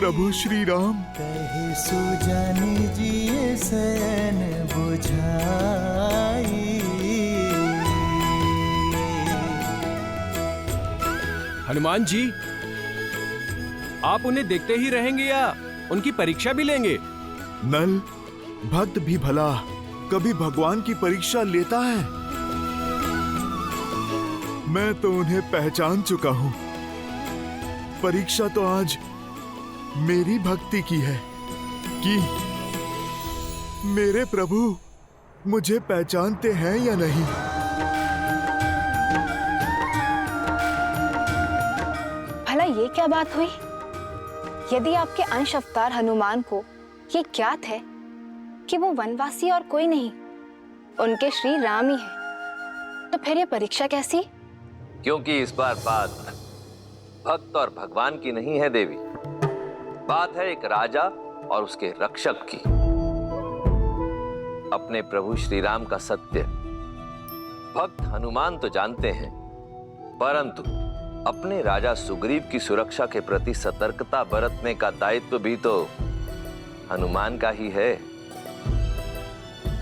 प्रभु श्री राम। कहे सुजन जिए सैन बुझाई। हनुमान जी, आप उन्हें देखते ही रहेंगे या उनकी परीक्षा भी लेंगे? नल, भक्त भी भला कभी भगवान की परीक्षा लेता है? मैं तो उन्हें पहचान चुका हूं। परीक्षा तो आज मेरी भक्ति की है कि मेरे प्रभु मुझे पहचानते हैं या नहीं। भला ये क्या बात हुई? यदि आपके अंश अवतार हनुमान को ये ज्ञात है कि वो वनवासी और कोई नहीं, उनके श्री राम ही है, तो फिर ये परीक्षा कैसी? क्योंकि इस बार बात भक्त और भगवान की नहीं है देवी, बात है एक राजा और उसके रक्षक की। अपने प्रभु श्री राम का सत्य भक्त हनुमान तो जानते हैं, परंतु अपने राजा सुग्रीव की सुरक्षा के प्रति सतर्कता बरतने का दायित्व भी तो हनुमान का ही है।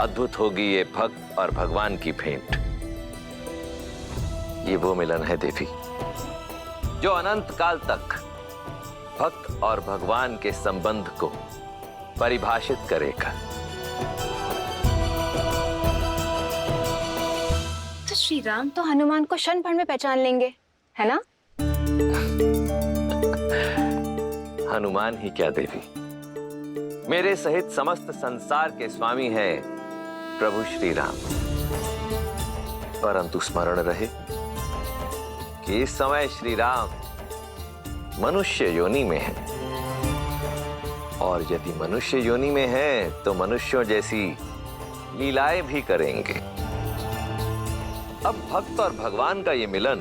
अद्भुत होगी ये भक्त और भगवान की भेंट। ये वो मिलन है देवी जो अनंत काल तक भक्त और भगवान के संबंध को परिभाषित करेगा। तो श्री राम तो हनुमान को क्षण भर में पहचान लेंगे, है ना? हनुमान ही क्या देवी, मेरे सहित समस्त संसार के स्वामी हैं प्रभु श्री राम। परंतु स्मरण रहे कि इस समय श्री राम मनुष्य योनि में है, और यदि मनुष्य योनि में है तो मनुष्यों जैसी लीलाएं भी करेंगे। अब भक्त और भगवान का ये मिलन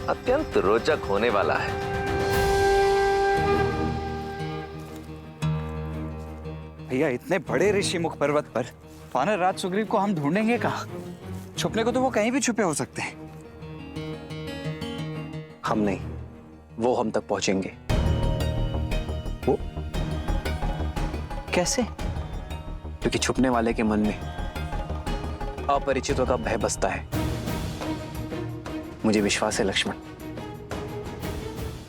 अत्यंत रोचक होने वाला है। भैया, इतने बड़े ऋषि मुख पर्वत पर वानर राज सुग्रीव को हम ढूंढेंगे कहाँ? छुपने को तो वो कहीं भी छुपे हो सकते हैं। हम नहीं, वो हम तक पहुंचेंगे। वो कैसे? क्योंकि छुपने वाले के मन में अपरिचितों का भय बसता है। मुझे विश्वास है लक्ष्मण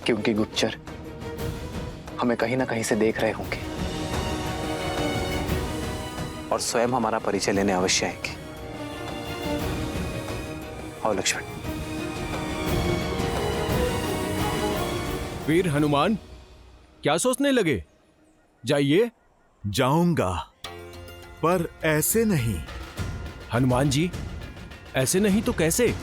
कि उनके गुप्तचर हमें कहीं ना कहीं से देख रहे होंगे और स्वयं हमारा परिचय लेने अवश्य आएंगे। और लक्ष्मण। वीर हनुमान, क्या सोचने लगे? जाइए। जाऊंगा, पर ऐसे नहीं। हनुमान जी, ऐसे नहीं तो कैसे?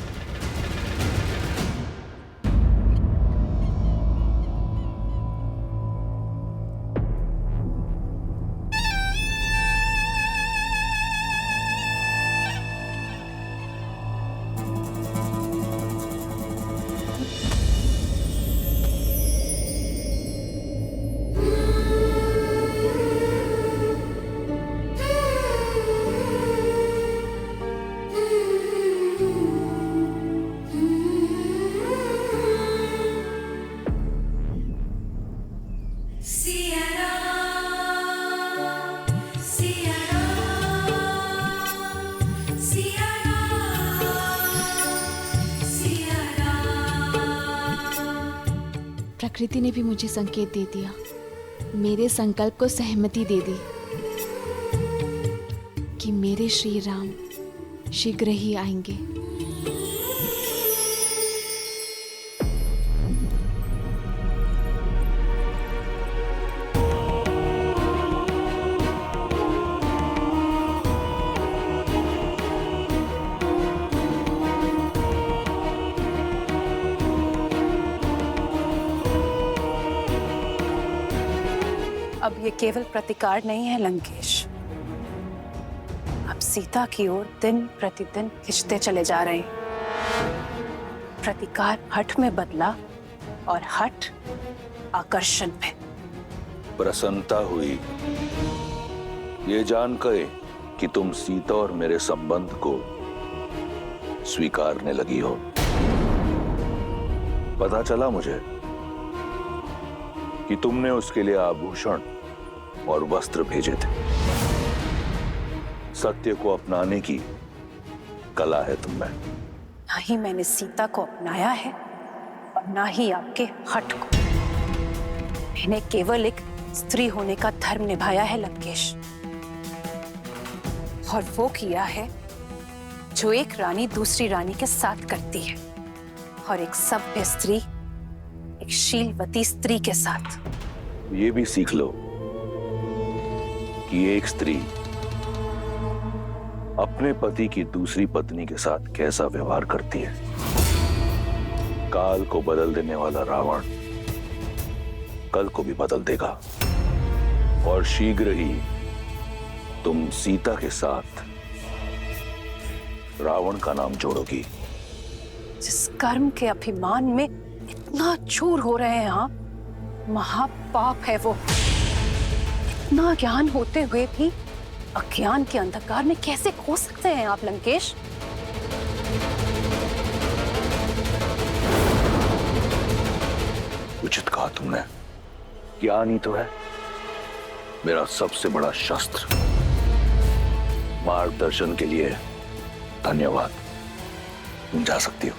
प्रकृति ने भी मुझे संकेत दे दिया, मेरे संकल्प को सहमति दे दी कि मेरे श्री राम शीघ्र ही आएंगे। अब ये केवल प्रतिकार नहीं है लंकेश, अब सीता की ओर दिन प्रतिदिन खिंचते चले जा रहे हैं। प्रतिकार हठ में बदला और हठ आकर्षण में। प्रसन्नता हुई ये जानकर कि तुम सीता और मेरे संबंध को स्वीकारने लगी हो। पता चला मुझे कि तुमने उसके लिए आभूषण और वस्त्र भेजे थे। सत्य को अपनाने की कला है तुम में। ना ही मैंने सीता को अपनाया है और ना ही आपके हठ को। मैंने केवल एक स्त्री होने का धर्म निभाया है लंकेश, और वो किया है जो एक रानी दूसरी रानी के साथ करती है, और एक सभ्य स्त्री एक शीलवती स्त्री के साथ। ये भी सीख लो कि एक स्त्री अपने पति की दूसरी पत्नी के साथ कैसा व्यवहार करती है। काल को बदल देने वाला रावण कल को भी बदल देगा, और शीघ्र ही तुम सीता के साथ रावण का नाम जोड़ोगी। जिस कर्म के अभिमान में इतना चूर हो रहे हैं आप, महापाप है वो। इतना ज्ञान होते हुए भी अज्ञान के अंधकार में कैसे खो सकते हैं आप लंकेश? उचित कहा तुमने। ज्ञान ही तो है मेरा सबसे बड़ा शस्त्र। मार्गदर्शन के लिए धन्यवाद। तुम जा सकती हो।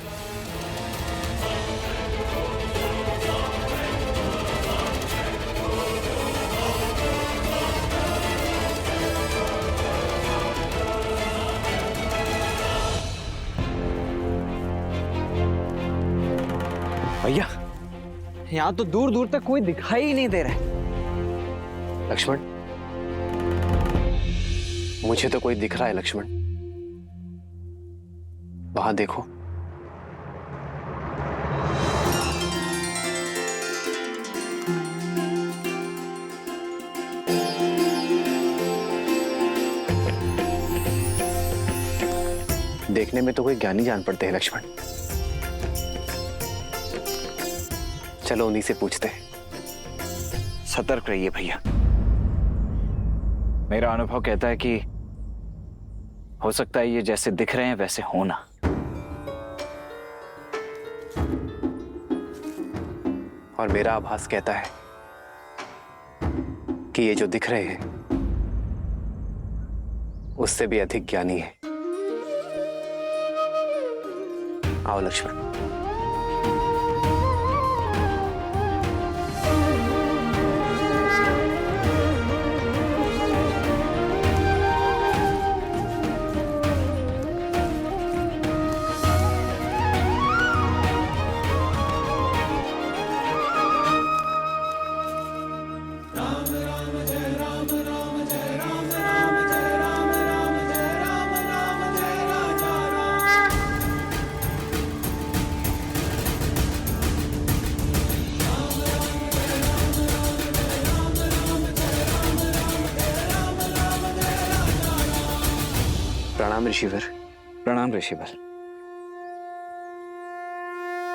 भैया, यहाँ तो दूर दूर तक कोई दिखाई ही नहीं दे रहा है। लक्ष्मण, मुझे तो कोई दिख रहा है लक्ष्मण। वहां देखो। देखने में तो कोई ज्ञानी जान पड़ते हैं लक्ष्मण। चलो उन्हीं से पूछते हैं। सतर्क रहिए भैया। मेरा अनुभव कहता है कि हो सकता है ये जैसे दिख रहे हैं वैसे होना। और मेरा आभास कहता है कि ये जो दिख रहे हैं उससे भी अधिक ज्ञानी है। आओ लक्ष्मण। प्रणाम ऋषिवर। प्रणाम ऋषिवर।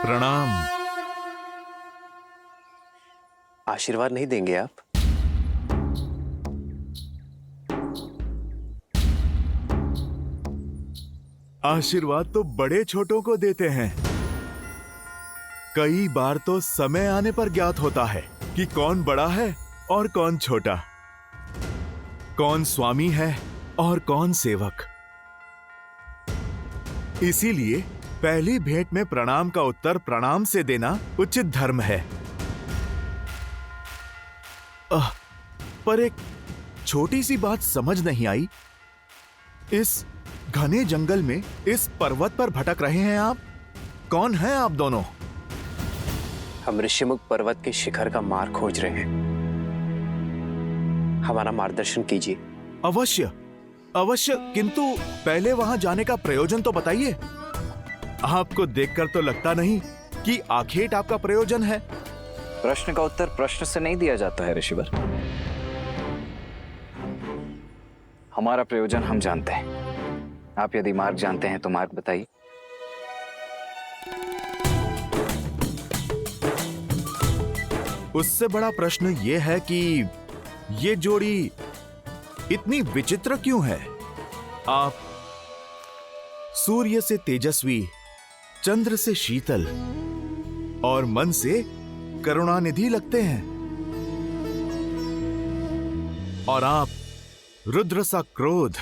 प्रणाम। आशीर्वाद नहीं देंगे आप? आशीर्वाद तो बड़े छोटों को देते हैं। कई बार तो समय आने पर ज्ञात होता है कि कौन बड़ा है और कौन छोटा, कौन स्वामी है और कौन सेवक। इसीलिए पहली भेंट में प्रणाम का उत्तर प्रणाम से देना उचित धर्म है। पर एक छोटी सी बात समझ नहीं आई। इस घने जंगल में इस पर्वत पर भटक रहे हैं आप। कौन हैं आप दोनों? हम ऋषिमुख पर्वत के शिखर का मार्ग खोज रहे हैं। हमारा मार्गदर्शन कीजिए। अवश्य अवश्य, किंतु पहले वहां जाने का प्रयोजन तो बताइए। आपको देखकर तो लगता नहीं कि आखेट आपका प्रयोजन है। प्रश्न का उत्तर प्रश्न से नहीं दिया जाता है ऋषिवर। हमारा प्रयोजन हम जानते हैं। आप यदि मार्ग जानते हैं तो मार्ग बताइए। उससे बड़ा प्रश्न यह है कि ये जोड़ी इतनी विचित्र क्यों है? आप सूर्य से तेजस्वी, चंद्र से शीतल और मन से करुणानिधि लगते हैं। और आप रुद्र सा क्रोध,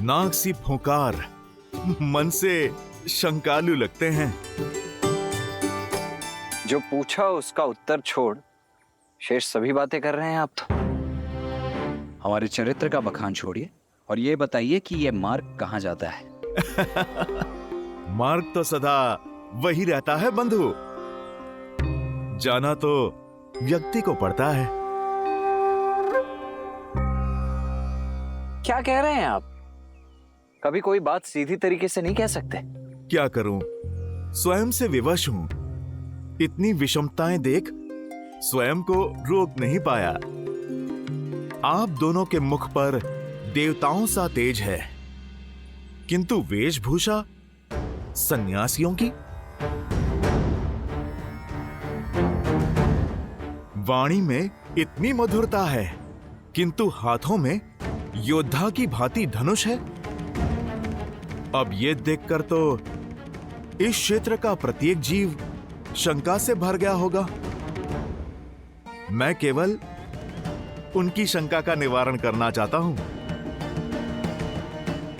नाग सी फुंकार, मन से शंकालु लगते हैं। जो पूछा उसका उत्तर छोड़ शेष सभी बातें कर रहे हैं आप तो। हमारे चरित्र का बखान छोड़िए और ये बताइए कि ये मार्ग कहाँ जाता है। मार्ग तो सदा वही रहता है बंधु, जाना तो व्यक्ति को पड़ता है। क्या कह रहे हैं आप? कभी कोई बात सीधी तरीके से नहीं कह सकते? क्या करूं, स्वयं से विवश हूं। इतनी विषमताएं देख स्वयं को रोक नहीं पाया। आप दोनों के मुख पर देवताओं सा तेज है, किंतु वेशभूषा सन्यासियों की। वाणी में इतनी मधुरता है, किंतु हाथों में योद्धा की भांति धनुष है। अब ये देखकर तो इस क्षेत्र का प्रत्येक जीव शंका से भर गया होगा। मैं केवल उनकी शंका का निवारण करना चाहता हूं।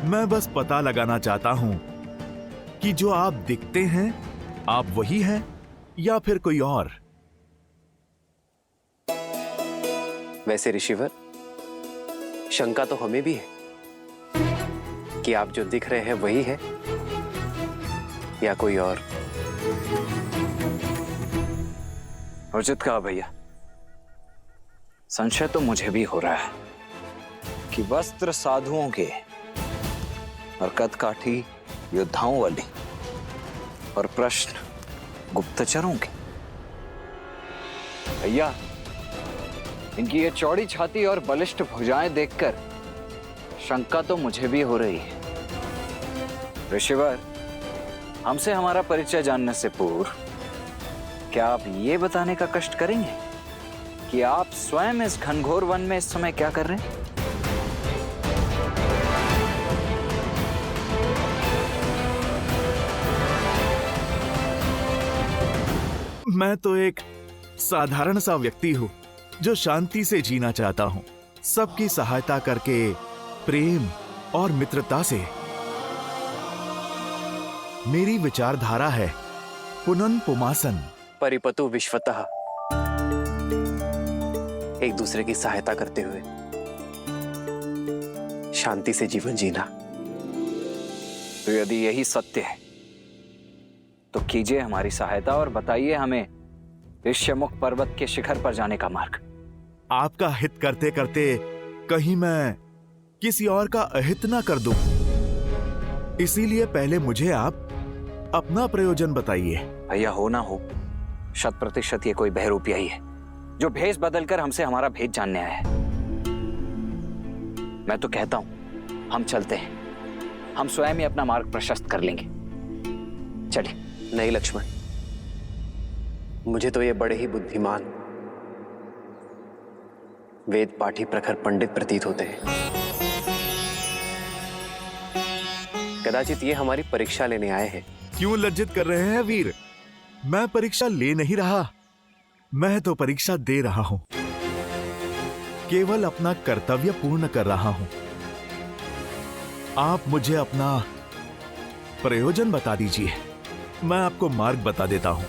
मैं बस पता लगाना चाहता हूं कि जो आप दिखते हैं, आप वही हैं या फिर कोई और। वैसे ऋषिवर, शंका तो हमें भी है कि आप जो दिख रहे हैं वही है या कोई और। उचित कहा भैया। संशय तो मुझे भी हो रहा है कि वस्त्र साधुओं के और कदकाठी योद्धाओं वाले और प्रश्न गुप्तचरों के। भैया, इनकी ये चौड़ी छाती और बलिष्ठ भुजाएं देखकर शंका तो मुझे भी हो रही है। ऋषिवर, हमसे हमारा परिचय जानने से पूर्व क्या आप ये बताने का कष्ट करेंगे कि आप स्वयं इस घनघोर वन में इस समय क्या कर रहे हैं? मैं तो एक साधारण सा व्यक्ति हूं जो शांति से जीना चाहता हूं, सबकी सहायता करके, प्रेम और मित्रता से। मेरी विचारधारा है पुनन पुमासन। परिपतु विश्वतः, एक दूसरे की सहायता करते हुए शांति से जीवन जीना। तो यदि यही सत्य है तो कीजिए हमारी सहायता और बताइए हमें ऋष्यमुख पर्वत के शिखर पर जाने का मार्ग। आपका हित करते करते कहीं मैं किसी और का अहित ना कर दूं, इसीलिए पहले मुझे आप अपना प्रयोजन बताइए। भैया, हो ना हो 100% ये कोई बहरूपिया ही है जो भेष बदलकर हमसे हमारा भेद जानने आया है। मैं तो कहता हूं हम चलते हैं, हम स्वयं ही अपना मार्ग प्रशस्त कर लेंगे। चलिए। नहीं लक्ष्मण, मुझे तो ये बड़े ही बुद्धिमान, वेद पाठी प्रखर पंडित प्रतीत होते हैं। कदाचित ये हमारी परीक्षा लेने आए हैं। क्यों लज्जित कर रहे हैं वीर? मैं परीक्षा ले नहीं रहा, मैं तो परीक्षा दे रहा हूं। केवल अपना कर्तव्य पूर्ण कर रहा हूं। आप मुझे अपना प्रयोजन बता दीजिए, मैं आपको मार्ग बता देता हूं।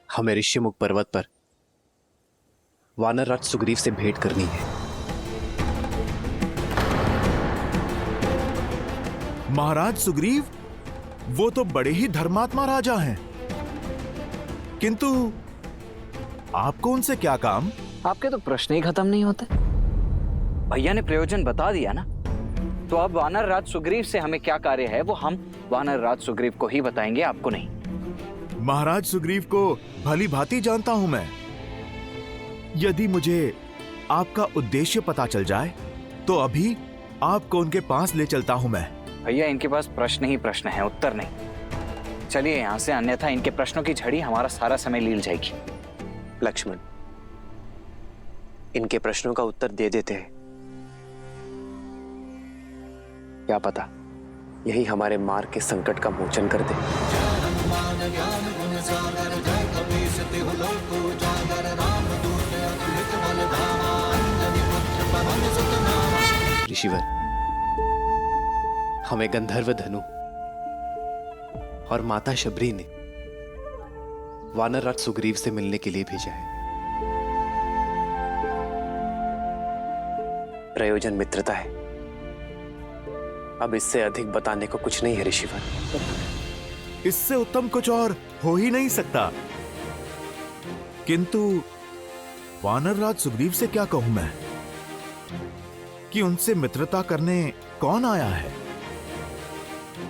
हमें ऋष्यमुख पर्वत पर वानरराज सुग्रीव से भेंट करनी है। महाराज सुग्रीव, वो तो बड़े ही धर्मात्मा राजा हैं, किंतु आपको उनसे क्या काम? आपके तो प्रश्न ही खत्म नहीं होते। भैया ने प्रयोजन बता दिया ना, तो अब वानर राज सुग्रीव से हमें क्या कार्य है वो हम वानर राज सुग्रीव को ही बताएंगे, आपको नहीं। महाराज सुग्रीव को भली भांति जानता हूं मैं। यदि मुझे आपका उद्देश्य पता चल जाए तो अभी आपको उनके पास ले चलता हूं मैं। भैया, इनके पास प्रश्न ही प्रश्न है, उत्तर नहीं। चलिए यहां से, अन्यथा इनके प्रश्नों की झड़ी हमारा सारा समय लील जाएगी। लक्ष्मण, इनके प्रश्नों का उत्तर दे देते हैं। क्या पता यही हमारे मार्ग के संकट का मोचन कर दे। ऋषिवर, हमें गंधर्व धनु और माता शबरी ने वानर राज सुग्रीव से मिलने के लिए भेजा है। प्रयोजन मित्रता है। अब इससे अधिक बताने को कुछ नहीं है ऋषिवर। इससे उत्तम कुछ और हो ही नहीं सकता। किंतु वानर राज सुग्रीव से क्या कहूं मैं कि उनसे मित्रता करने कौन आया है।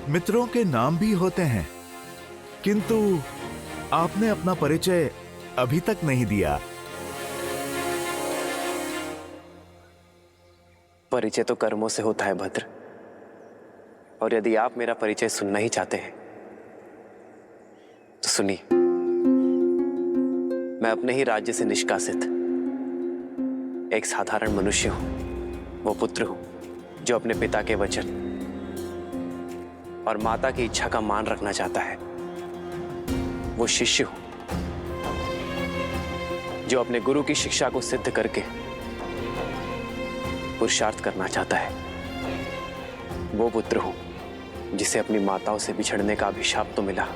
मित्रों के नाम भी होते हैं, किंतु आपने अपना परिचय अभी तक नहीं दिया। परिचय तो कर्मों से होता है भद्र, और यदि आप मेरा परिचय सुनना ही चाहते हैं तो सुनिए। मैं अपने ही राज्य से निष्कासित एक साधारण मनुष्य हूं। वो पुत्र हूं जो अपने पिता के वचन और माता की इच्छा का मान रखना चाहता है। वो शिष्य हूं जो अपने गुरु की शिक्षा को सिद्ध करके पुरुषार्थ करना चाहता है। वो पुत्र हूं जिसे अपनी माताओं से बिछड़ने का अभिशाप तो मिला,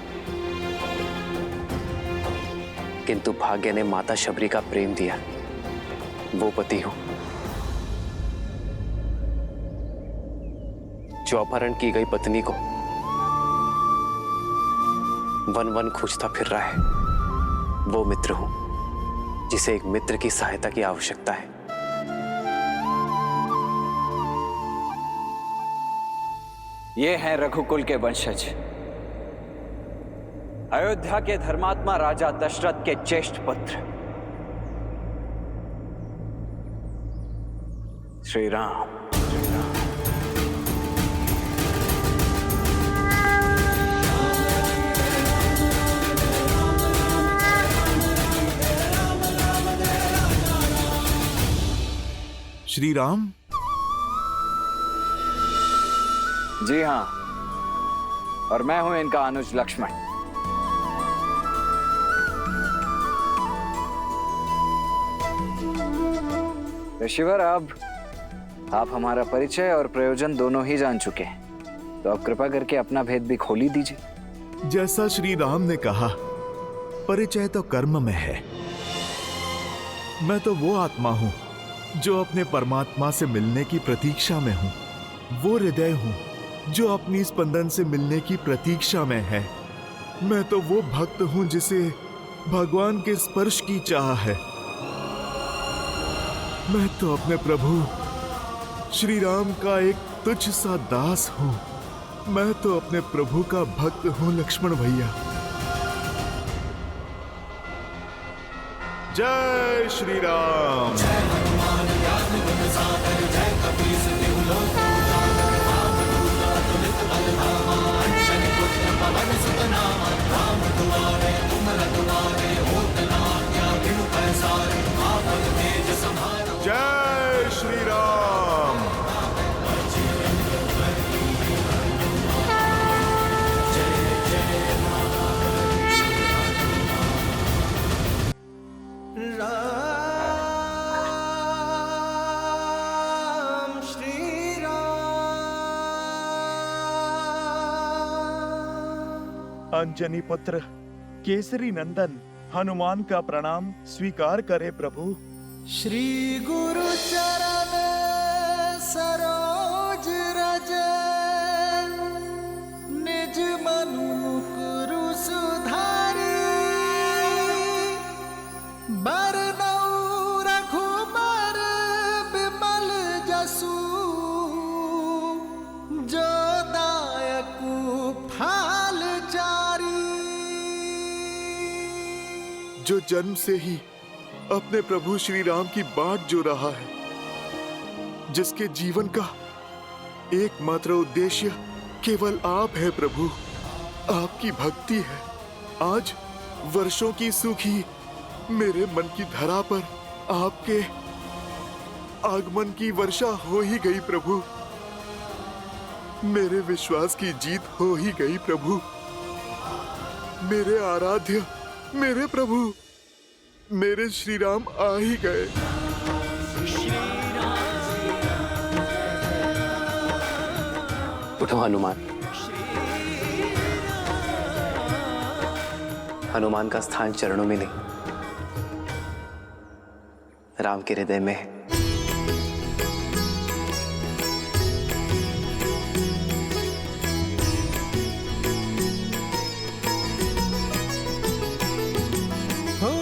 किंतु भाग्य ने माता शबरी का प्रेम दिया। वो पति हूं जो अपहरण की गई पत्नी को वन वन खोजता फिर रहा है। वो मित्र हूं जिसे एक मित्र की सहायता की आवश्यकता है। ये हैं रघुकुल के वंशज, अयोध्या के धर्मात्मा राजा दशरथ के ज्येष्ठ पुत्र श्री राम। श्री राम? जी हां, और मैं हूं इनका अनुज लक्ष्मण। ऋषिवर, अब आप हमारा परिचय और प्रयोजन दोनों ही जान चुके हैं, तो अब कृपा करके अपना भेद भी खोल ही दीजिए। जैसा श्री राम ने कहा, परिचय तो कर्म में है। मैं तो वो आत्मा हूं जो अपने परमात्मा से मिलने की प्रतीक्षा में हूं। वो हृदय हूं जो अपनी स्पंदन से मिलने की प्रतीक्षा में है। मैं तो वो भक्त हूं जिसे भगवान के स्पर्श की चाह है। मैं तो अपने प्रभु श्री राम का एक तुच्छ सा दास हूं। मैं तो अपने प्रभु का भक्त हूं लक्ष्मण भैया। जय श्री राम। जय श्री राम। राम श्री राम। अंजनी पुत्र केसरी नंदन हनुमान का प्रणाम स्वीकार करे प्रभु। श्री गुरु चरण सरोज रज निज मनु मुकुरु सुधारी बरनऊ रघुबर बिमल जसु जो दायकु फाल चारी। जो जन्म से ही अपने प्रभु श्री राम की बाट जो रहा है, जिसके जीवन का एकमात्र उद्देश्य केवल आप है प्रभु, आपकी भक्ति है। आज वर्षों की सूखी मेरे मन की धरा पर आपके आगमन की वर्षा हो ही गई प्रभु। मेरे विश्वास की जीत हो ही गई प्रभु। मेरे आराध्य, मेरे प्रभु, मेरे श्री राम आ ही गए। सुनो हनुमान, हनुमान का स्थान चरणों में नहीं, राम के हृदय में है। हो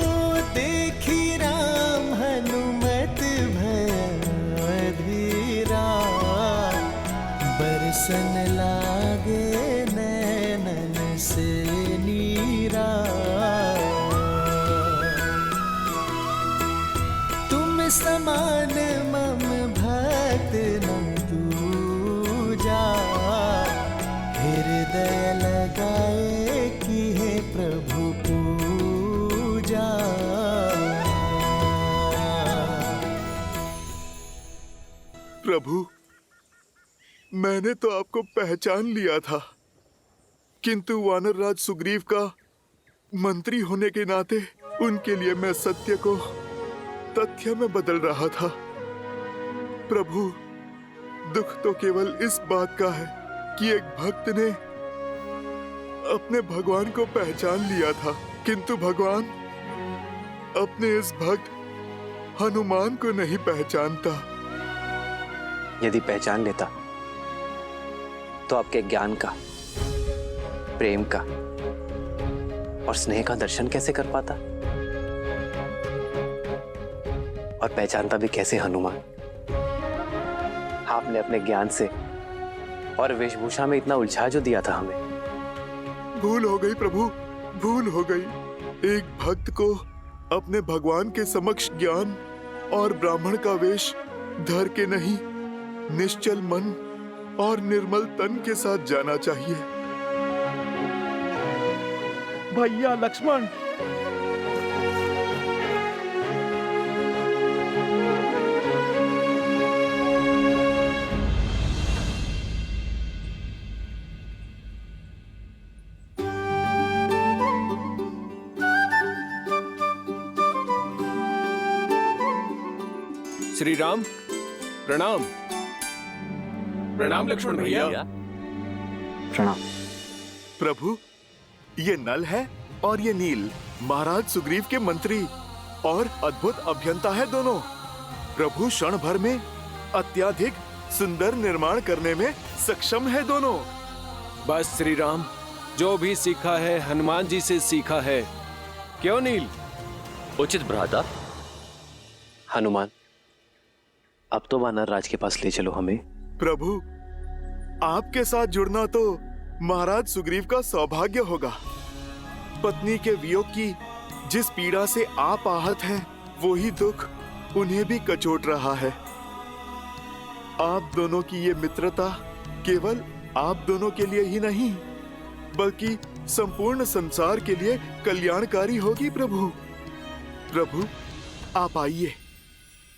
देखी राम हनुमत भय धीरा, बरसन लागे नैनन से नीरा। तुम समान मम भक्त न दूजा, हृदय लगाए कि हे प्रभु पूजा। प्रभु, मैंने तो आपको पहचान लिया था, किंतु वानर राज सुग्रीव का मंत्री होने के नाते उनके लिए मैं सत्य को तथ्य में बदल रहा था। प्रभु, दुख तो केवल इस बात का है कि एक भक्त ने अपने भगवान को पहचान लिया था, किंतु भगवान अपने इस भक्त हनुमान को नहीं पहचानता। यदि पहचान लेता तो आपके ज्ञान का, प्रेम का और स्नेह का दर्शन कैसे कर पाता, और पहचानता भी कैसे हनुमान। आपने अपने ज्ञान से और वेशभूषा में इतना उलझा जो दिया था हमें। भूल हो गई प्रभु, भूल हो गई। एक भक्त को अपने भगवान के समक्ष ज्ञान और ब्राह्मण का वेश धर के नहीं, निश्चल मन और निर्मल तन के साथ जाना चाहिए। भैया लक्ष्मण, श्री राम, प्रणाम। प्रणाम लक्ष्मण भैया। प्रणाम। प्रभु, ये नल है और ये नील महाराज सुग्रीव के मंत्री और अद्भुत अभियंता है दोनों। प्रभु क्षण भर में अत्यधिक सुंदर निर्माण करने में सक्षम है दोनों। बस श्री राम, जो भी सीखा है हनुमान जी से सीखा है, क्यों नील? उचित भ्राता। हनुमान, अब तो वानर राज के पास ले चलो हमें। प्रभु, आपके साथ जुड़ना तो महाराज सुग्रीव का सौभाग्य होगा। पत्नी के वियोग की जिस पीड़ा से आप आहत हैं, वही दुख उन्हें भी कचोट रहा है। आप दोनों की ये मित्रता केवल आप दोनों के लिए ही नहीं, बल्कि संपूर्ण संसार के लिए कल्याणकारी होगी। प्रभु, प्रभु, आप आइए,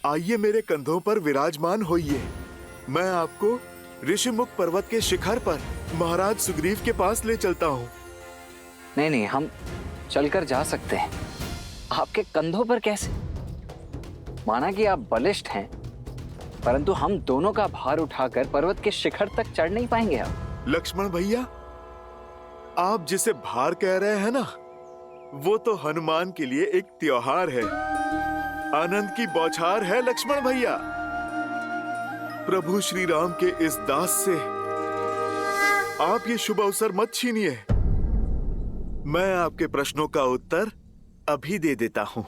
आइए मेरे कंधों पर विराजमान होइए। मैं आपको ऋषिमुख पर्वत के शिखर पर महाराज सुग्रीव के पास ले चलता हूँ। नहीं नहीं, हम चलकर जा सकते हैं। आपके कंधों पर कैसे? माना कि आप बलिष्ठ हैं, परंतु हम दोनों का भार उठाकर पर्वत के शिखर तक चढ़ नहीं पाएंगे आप। लक्ष्मण भैया, आप जिसे भार कह रहे हैं ना, वो तो हनुमान के लिए एक त्योहार है, आनंद की बौछार है। लक्ष्मण भैया, प्रभु श्री राम के इस दास से आप ये शुभ अवसर मत छीनिए। मैं आपके प्रश्नों का उत्तर अभी दे देता हूँ।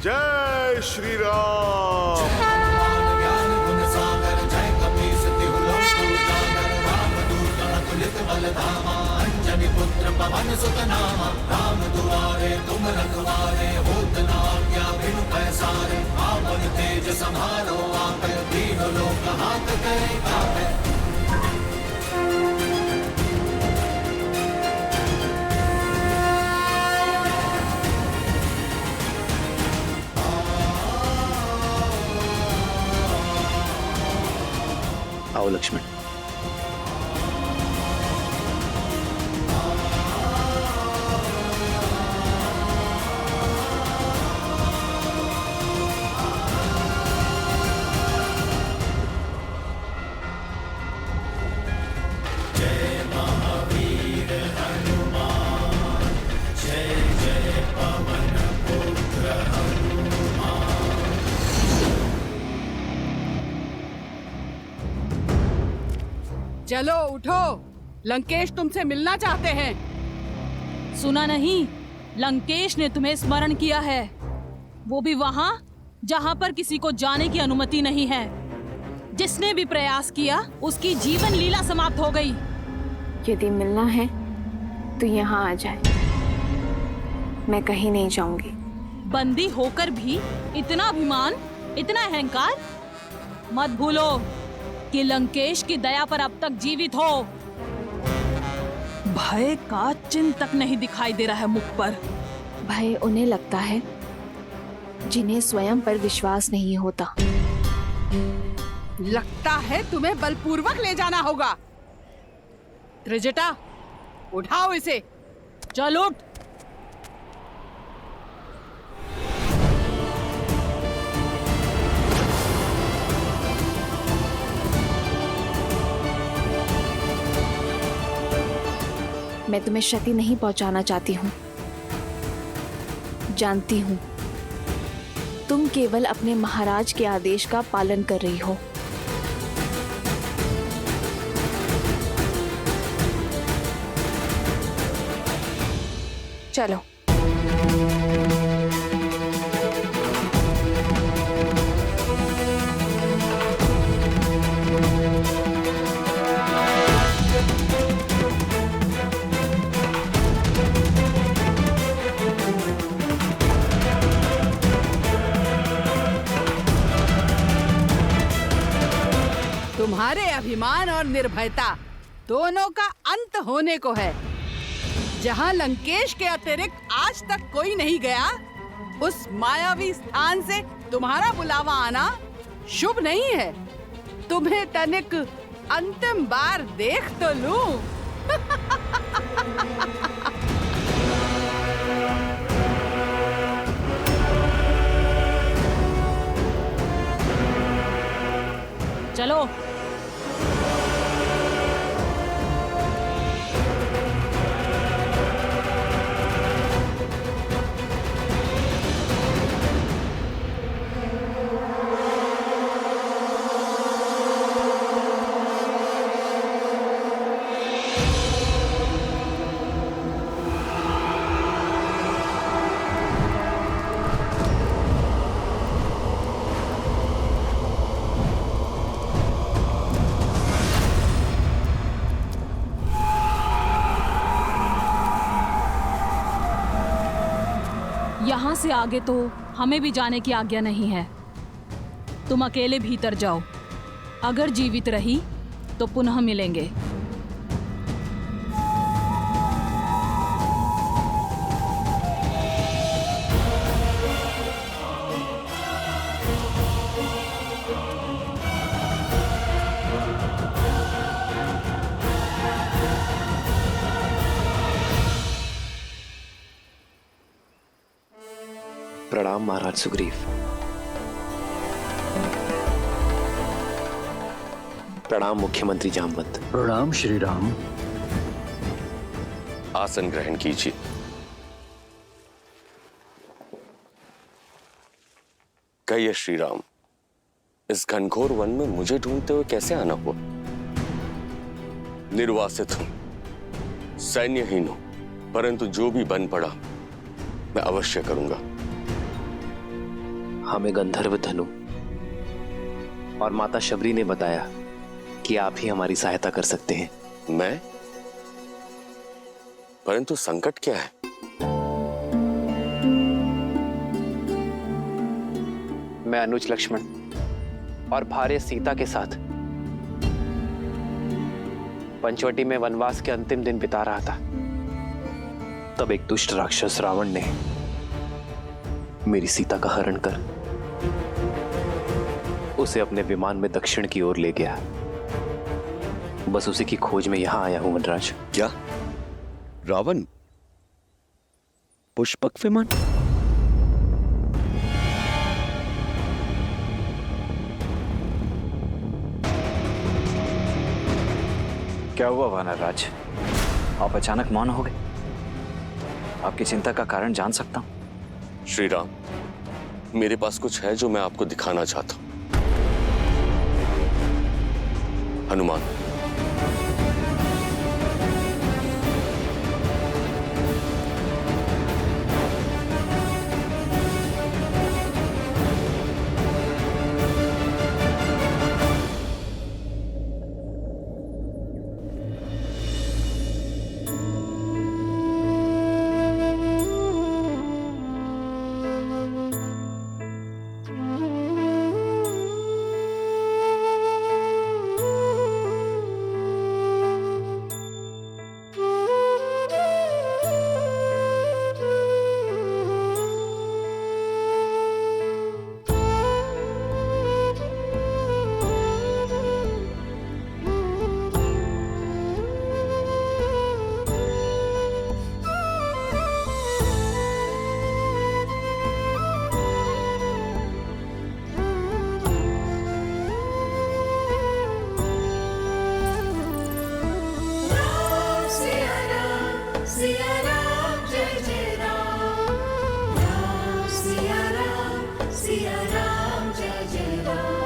जय श्री राम। पवन सुत नामा, राम दुआरे तुम रखवारे, होत न आज्ञा बिनु पैसारे, आपन तेज संहारो आप, तीनों लोक हाथ करे कापे। आओ लक्ष्मण। चलो उठो, लंकेश तुमसे मिलना चाहते हैं। सुना नहीं, लंकेश ने तुम्हें स्मरण किया है, वो भी वहाँ जहाँ पर किसी को जाने की अनुमति नहीं है। जिसने भी प्रयास किया उसकी जीवन लीला समाप्त हो गई। यदि मिलना है तो यहाँ आ जाए, मैं कहीं नहीं जाऊंगी। बंदी होकर भी इतना अभिमान, इतना अहंकार? मत भूलो कि लंकेश की दया पर अब तक जीवित हो। भय का चिन्ह तक नहीं दिखाई दे रहा है मुख पर। भय उन्हें लगता है जिन्हें स्वयं पर विश्वास नहीं होता। लगता है तुम्हें बलपूर्वक ले जाना होगा। त्रिजटा, उठाओ इसे। चल उठ। मैं तुम्हें क्षति नहीं पहुंचाना चाहती हूँ। जानती हूँ तुम केवल अपने महाराज के आदेश का पालन कर रही हो। चलो। तुम्हारे अभिमान और निर्भयता दोनों का अंत होने को है। जहां लंकेश के अतिरिक्त आज तक कोई नहीं गया, उस मायावी स्थान से तुम्हारा बुलावा आना शुभ नहीं है। तुम्हें तनिक अंतिम बार देख तो लूं। चलो। यहाँ से आगे तो हमें भी जाने की आज्ञा नहीं है। तुम अकेले भीतर जाओ। अगर जीवित रही तो पुनः मिलेंगे। प्रणाम महाराज सुग्रीव। प्रणाम मुख्यमंत्री जामवंत। प्रणाम श्री राम। आसन ग्रहण कीजिए। कहिए श्री राम, इस घनघोर वन में मुझे ढूंढते हुए कैसे आना हुआ? निर्वासित हूं, सैन्यहीन हूं, परंतु जो भी बन पड़ा मैं अवश्य करूंगा। हमें गंधर्व धनु और माता शबरी ने बताया कि आप ही हमारी सहायता कर सकते हैं। मैं? परंतु संकट क्या है? मैं अनुज लक्ष्मण और भार्य सीता के साथ पंचवटी में वनवास के अंतिम दिन बिता रहा था। तब एक दुष्ट राक्षस रावण ने मेरी सीता का हरण कर उसे अपने विमान में दक्षिण की ओर ले गया। बस उसी की खोज में यहां आया हूं वनराज। क्या? रावण? पुष्पक विमान? क्या हुआ वानरराज? आप अचानक मौन हो गए। आपकी चिंता का कारण जान सकता हूं? श्री राम, मेरे पास कुछ है जो मैं आपको दिखाना चाहता हूं। हनुमान, सिया राम जय जय राम, राम सिया राम जय जय राम,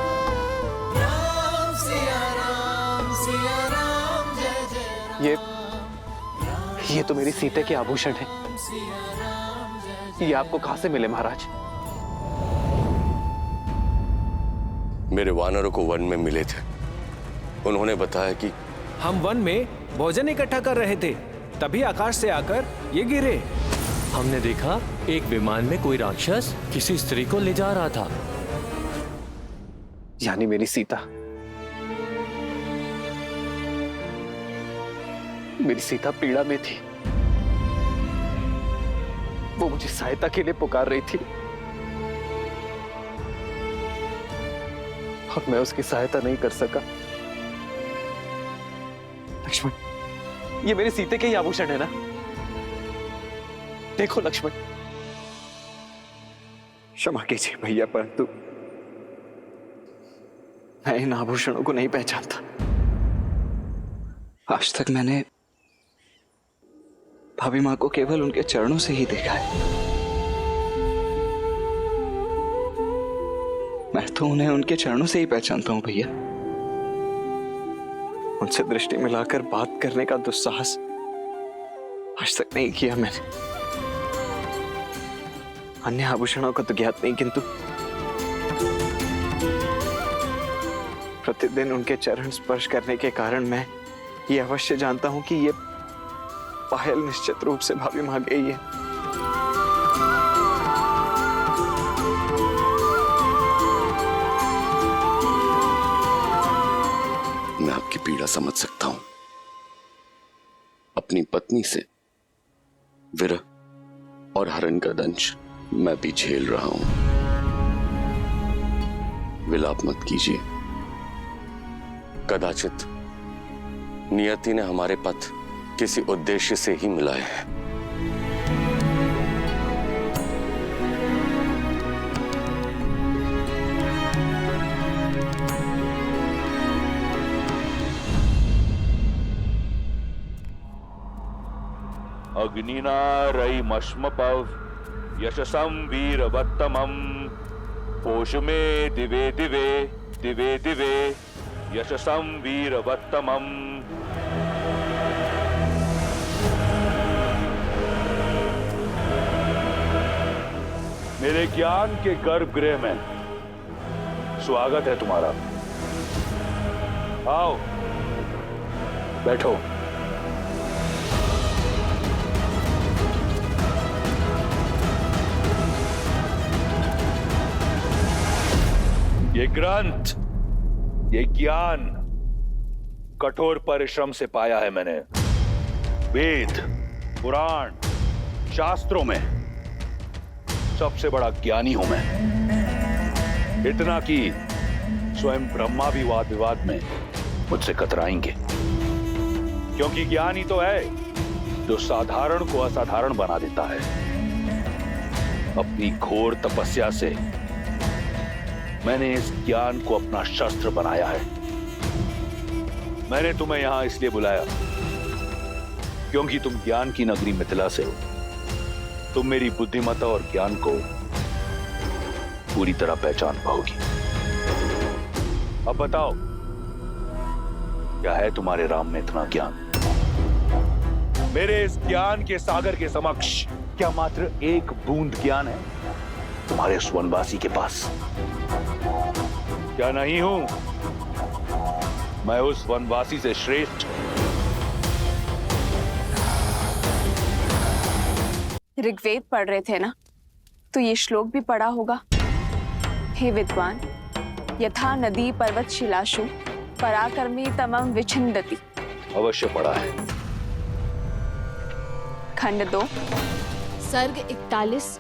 राम सिया राम जय जय राम। ये तो मेरी सीते के आभूषण है। ये आपको कहां से मिले महाराज? मेरे वानरों को वन में मिले थे। उन्होंने बताया कि हम वन में भोजन इकट्ठा कर रहे थे, तभी आकाश से आकर ये गिरे। हमने देखा एक विमान में कोई राक्षस किसी स्त्री को ले जा रहा था। यानी मेरी सीता, मेरी सीता पीड़ा में थी। वो मुझे सहायता के लिए पुकार रही थी और मैं उसकी सहायता नहीं कर सका। लक्ष्मण, ये मेरे सीते के ही आभूषण है ना? देखो लक्ष्मण, क्षमा कीजिए भैया, परंतु मैं इन आभूषणों को नहीं पहचानता। आज तक मैंने भाभी मां को केवल उनके चरणों से ही देखा है। मैं तो उन्हें उनके चरणों से ही पहचानता हूं भैया। उनसे दृष्टि मिलाकर बात करने का दुस्साहस आज तक नहीं किया मैंने। अन्य आभूषणों का तो ज्ञात नहीं, किंतु प्रतिदिन उनके चरण स्पर्श करने के कारण मैं ये अवश्य जानता हूं कि ये पायल निश्चित रूप से भाभी मां गई है। मैं आपकी पीड़ा समझ सकता हूं। अपनी पत्नी से विरह और हरण का दंश मैं भी झेल रहा हूं। विलाप मत कीजिए। कदाचित नियति ने हमारे पथ किसी उद्देश्य से ही मिलाए हैं। अग्निना रयिमश्मपव यशसं वीरवत्तमं पोषमे दिवे दिवे दिवे दिवे यशसं वीरवत्तमं। मेरे ज्ञान के गर्भगृह में स्वागत है तुम्हारा। आओ बैठो। ये ग्रंथ, ये ज्ञान कठोर परिश्रम से पाया है मैंने। वेद, पुराण, शास्त्रों में सबसे बड़ा ज्ञानी हूं मैं। इतना कि स्वयं ब्रह्मा भी वाद विवाद में मुझसे कतराएंगे, क्योंकि ज्ञान ही तो है जो साधारण को असाधारण बना देता है। अपनी घोर तपस्या से मैंने इस ज्ञान को अपना शस्त्र बनाया है। मैंने तुम्हें यहां इसलिए बुलाया क्योंकि तुम ज्ञान की नगरी मिथिला से हो। तुम मेरी बुद्धिमत्ता और ज्ञान को पूरी तरह पहचान पाओगी। अब बताओ, क्या है तुम्हारे राम में इतना ज्ञान? मेरे इस ज्ञान के सागर के समक्ष क्या मात्र एक बूंद ज्ञान है तुम्हारे उस वनवासी के पास? क्या नहीं हूं मैं उस वनवासी से श्रेष्ठ? ऋग्वेद पढ़ रहे थे ना, तो ये श्लोक भी पढ़ा होगा। हे विद्वान, यथा नदी पर्वत शिलाशु पराक्रमी तमम विछिन्दति। अवश्य पढ़ा है। खंड 2 सर्ग 41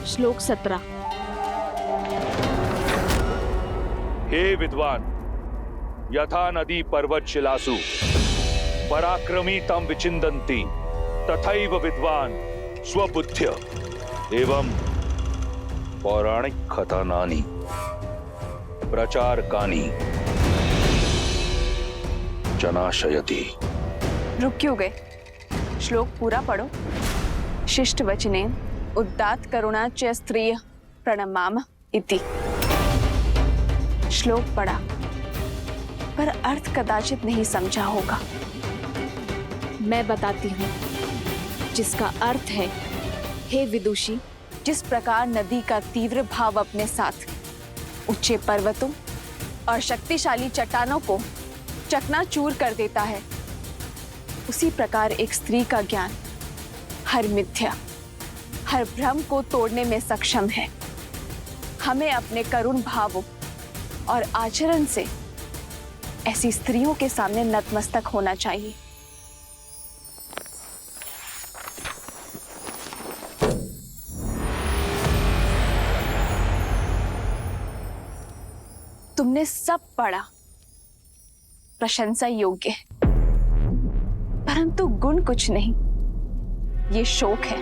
श्लोक 17। हे विद्वान, यथा नदी पर्वत शिलासु पराक्रमी तम विचिन्दन्ति तथैव विद्वान स्वबुद्ध्य एवं पौराणिक कथानानि प्रचारकानि जनाशयति। रुक क्यों गए? श्लोक पूरा पढ़ो। शिष्ट वचने उदात्त करुणा च स्त्रिय प्रणमाम इति। श्लोक पढ़ा पर अर्थ कदाचित नहीं समझा होगा। मैं बताती हूँ, जिसका अर्थ है, हे विदुषी, जिस प्रकार नदी का तीव्र भाव अपने साथ ऊंचे पर्वतों और शक्तिशाली चट्टानों को चकनाचूर कर देता है, उसी प्रकार एक स्त्री का ज्ञान हर मिथ्या, हर भ्रम को तोड़ने में सक्षम है। हमें अपने करुण भावों और आचरण से ऐसी स्त्रियों के सामने नतमस्तक होना चाहिए। तुमने सब पढ़ा, प्रशंसा योग्य है, परंतु गुण कुछ नहीं, ये शोक है।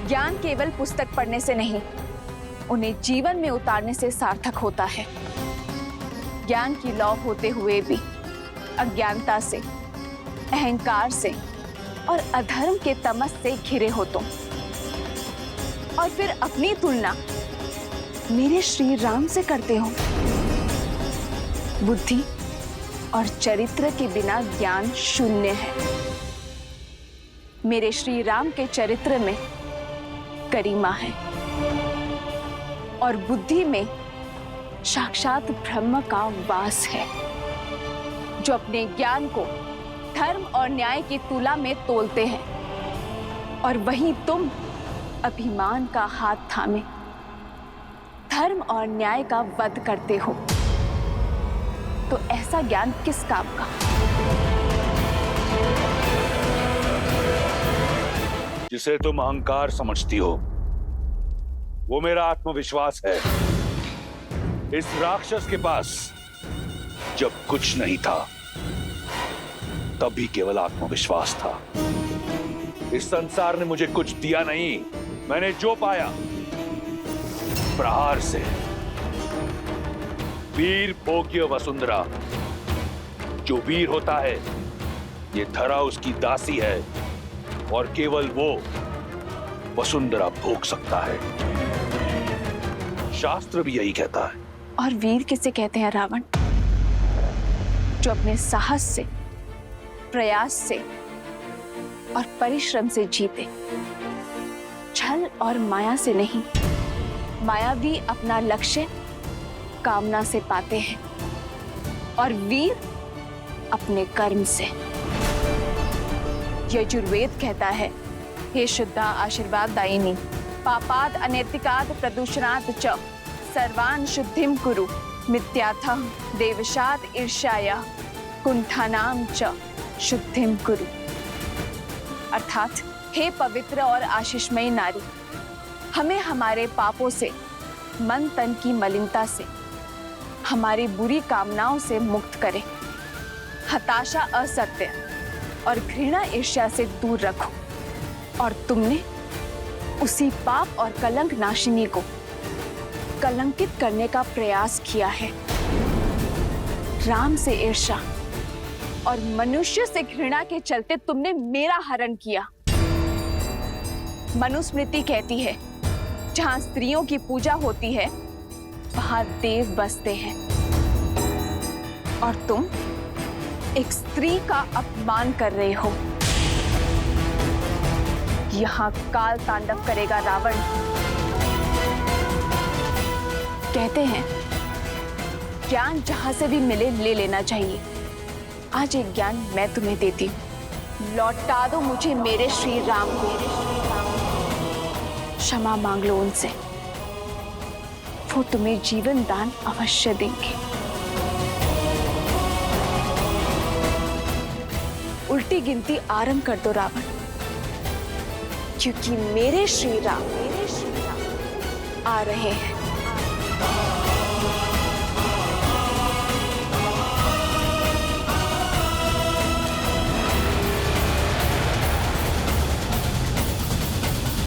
ज्ञान केवल पुस्तक पढ़ने से नहीं, उन्हें जीवन में उतारने से सार्थक होता है। ज्ञान की लौ होते हुए भी अज्ञानता से, अहंकार से और अधर्म के तमस से घिरे हो तुम, और फिर अपनी तुलना मेरे श्री राम से करते हो। बुद्धि और चरित्र के बिना ज्ञान शून्य है। मेरे श्री राम के चरित्र में गरिमा है और बुद्धि में साक्षात ब्रह्म का वास है, जो अपने ज्ञान को धर्म और न्याय की तुला में तोलते हैं, और वहीं तुम अभिमान का हाथ थामे धर्म और न्याय का वध करते हो। तो ऐसा ज्ञान किस काम का? जिसे तुम अहंकार समझती हो, वो मेरा आत्मविश्वास है। इस राक्षस के पास जब कुछ नहीं था, तब भी केवल आत्मविश्वास था। इस संसार ने मुझे कुछ दिया नहीं, मैंने जो पाया प्रहार से। वीर भोग्य वसुंधरा, जो वीर होता है, ये धरा उसकी दासी है, और केवल वो वसुंधरा भोग सकता है। शास्त्र भी यही कहता है। और वीर किसे कहते हैं रावण? जो अपने साहस से, प्रयास से और परिश्रम से जीते, छल और माया से नहीं। मायावी अपना लक्ष्य कामना से पाते हैं, और वीर अपने कर्म से। यजुर्वेद कहता है, हे शुद्धा आशीर्वाद दायिनी, पापाद अनैतिकाद प्रदूषणात् च सर्वान् शुद्धिं कुरु, मिथ्याथः देवशाद ईर्ष्याया कुंठानां च शुद्धिं कुरु। अर्थात हे पवित्र और आशीषमयी नारी, हमें हमारे पापों से, मन तन की मलिनता से, हमारी बुरी कामनाओं से मुक्त करें। हताशा, असत्य और घृणा, ईर्ष्या से दूर रखो। और तुमने उसी पाप और कलंक नाशिनी को कलंकित करने का प्रयास किया है। राम से ईर्ष्या और मनुष्य से घृणा के चलते तुमने मेरा हरण किया। मनुस्मृति कहती है, जहां स्त्रियों की पूजा होती है, वहां देव बसते हैं, और तुम एक स्त्री का अपमान कर रहे हो। यहां काल तांडव करेगा रावण। कहते हैं, ज्ञान जहां से भी मिले ले लेना चाहिए। आज एक ज्ञान मैं तुम्हें देती हूं। लौटा दो मुझे मेरे श्री राम को। क्षमा मांग लो उनसे, वो तुम्हें जीवन दान अवश्य देंगे। उल्टी गिनती आरंभ कर दो रावण, क्योंकि मेरे श्री राम आ रहे हैं।